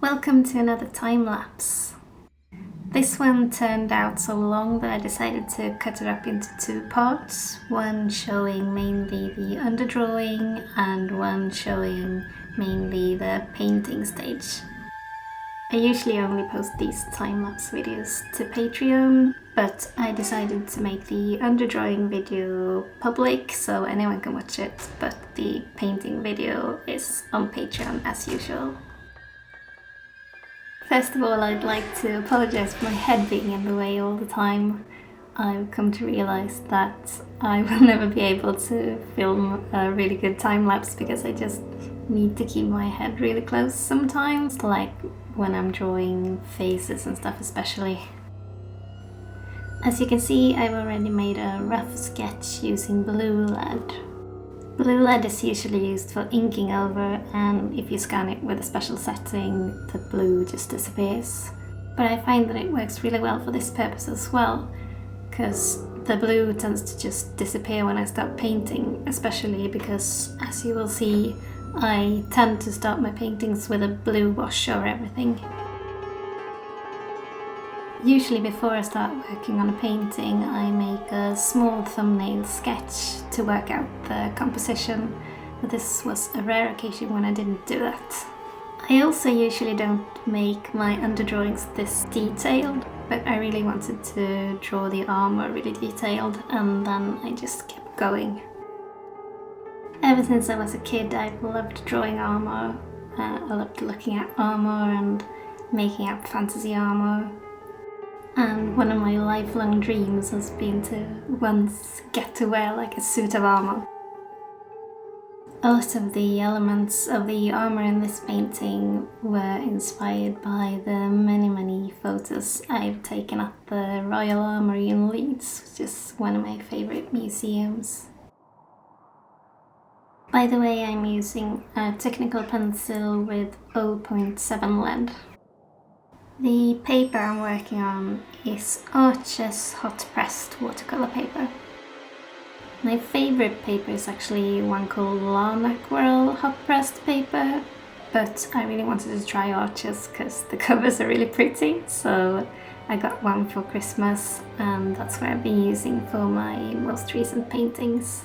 Welcome to another time-lapse. This one turned out so long that I decided to cut it up into two parts, one showing mainly the underdrawing and one showing mainly the painting stage. I usually only post these time-lapse videos to Patreon, but I decided to make the underdrawing video public so anyone can watch it, but the painting video is on Patreon as usual. First of all, I'd like to apologise for my head being in the way all the time. I've come to realise that I will never be able to film a really good time-lapse because I just need to keep my head really close sometimes, like when I'm drawing faces and stuff especially. As you can see, I've already made a rough sketch using blue lead. Blue lead is usually used for inking over, and if you scan it with a special setting, the blue just disappears. But I find that it works really well for this purpose as well, because the blue tends to just disappear when I start painting, especially because, as you will see, I tend to start my paintings with a blue wash over everything. Usually before I start working on a painting, I make a small thumbnail sketch to work out the composition, but this was a rare occasion when I didn't do that. I also usually don't make my underdrawings this detailed, but I really wanted to draw the armor really detailed, and then I just kept going. Ever since I was a kid, I've loved drawing armor. I loved looking at armor and making up fantasy armor. And one of my lifelong dreams has been to once get to wear like a suit of armor. A lot of the elements of the armor in this painting were inspired by the many photos I've taken at the Royal Armoury in Leeds, which is one of my favourite museums. By the way, I'm using a technical pencil with 0.7 lead. The paper I'm working on is Arches hot pressed watercolour paper. My favourite paper is actually one called Aquarel hot pressed paper, but I really wanted to try Arches because the covers are really pretty, so I got one for Christmas and that's what I've been using for my most recent paintings.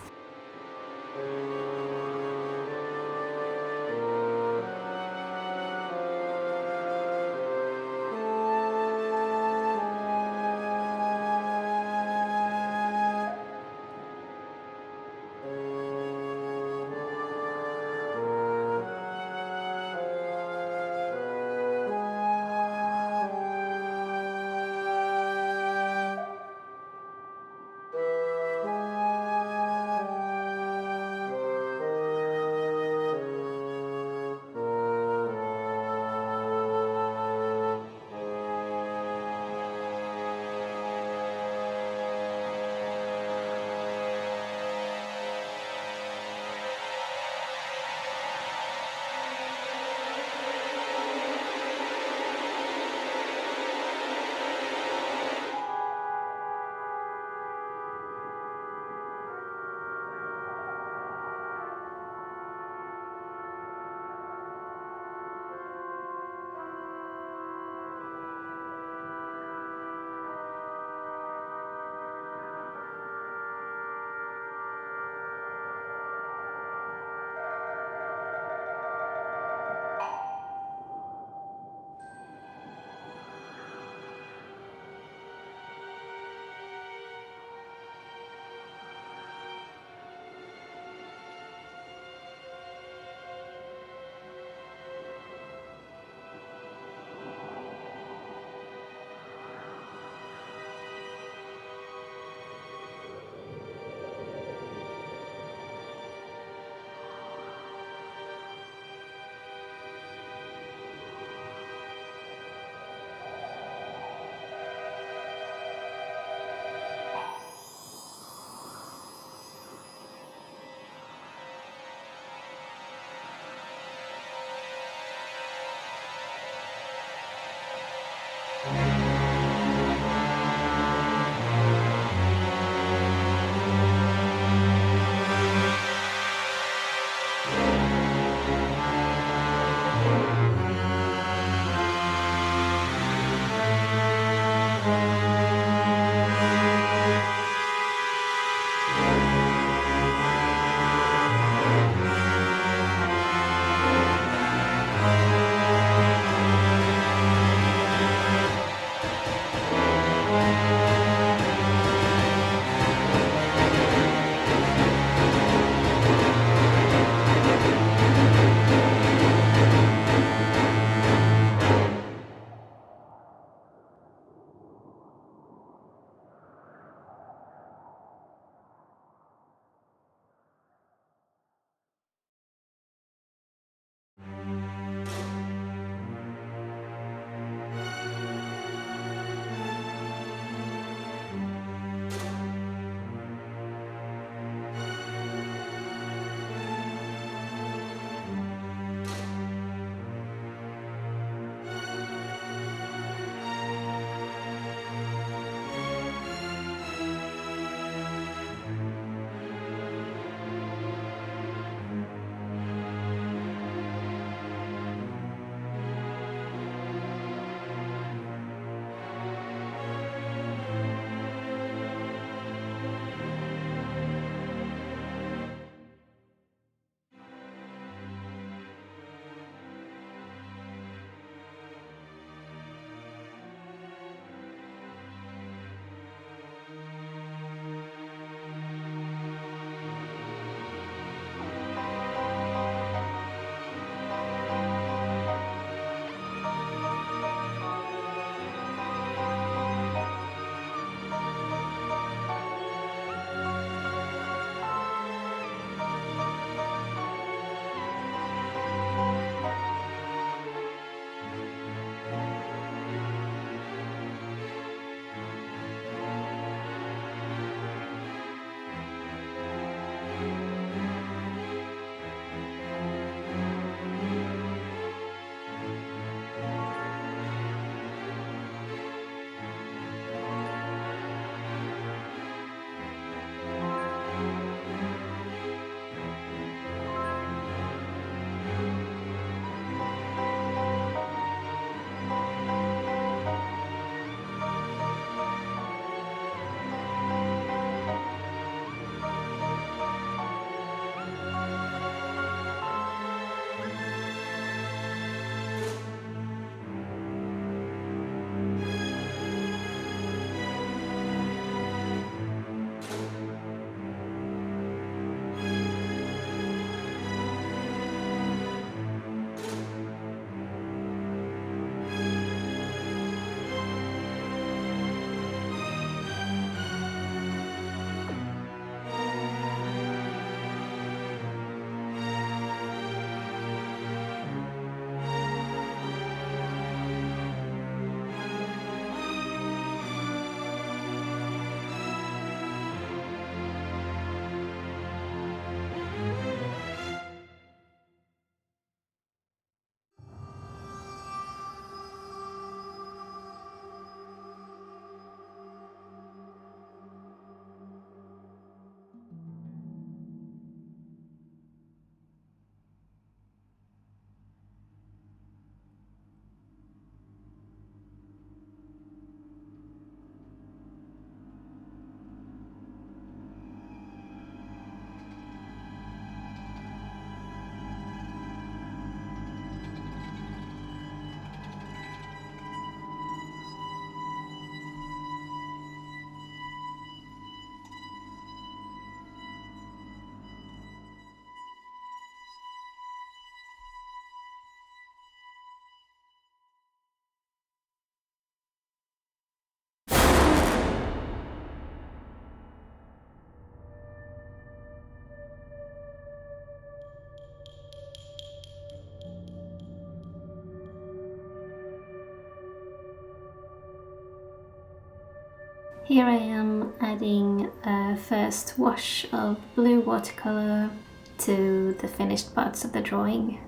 Here I am adding a first wash of blue watercolour to the finished parts of the drawing.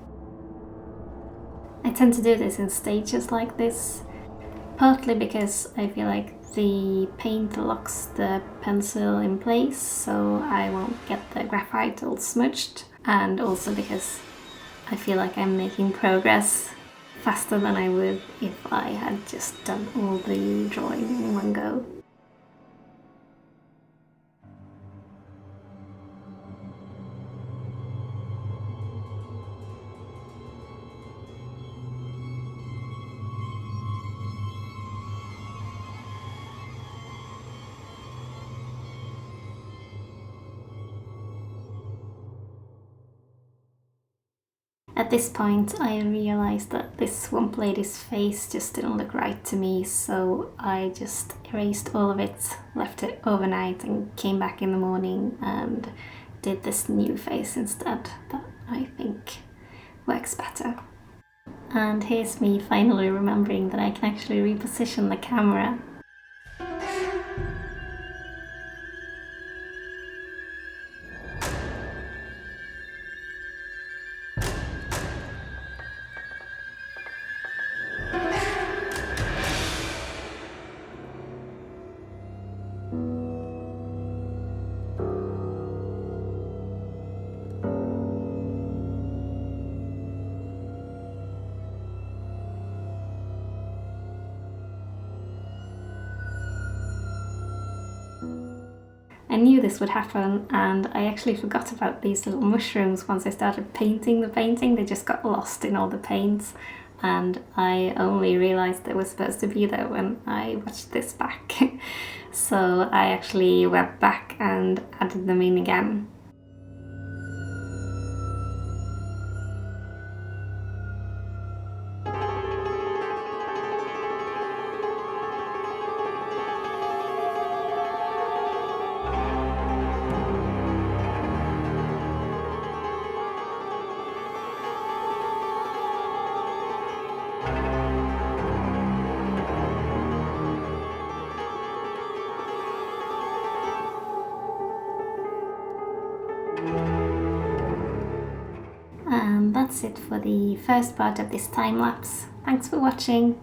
I tend to do this in stages like this, partly because I feel like the paint locks the pencil in place so I won't get the graphite all smudged, and also because I feel like I'm making progress faster than I would if I had just done all the drawing in one go. At this point I realised that this swamp lady's face just didn't look right to me, so I just erased all of it, left it overnight and came back in the morning and did this new face instead that I think works better. And here's me finally remembering that I can actually reposition the camera. I knew this would happen, and I actually forgot about these little mushrooms once I started painting the painting. They just got lost in all the paints, and I only realised they were supposed to be there when I watched this back. So I actually went back and added them in again. And that's it for the first part of this time lapse. Thanks for watching.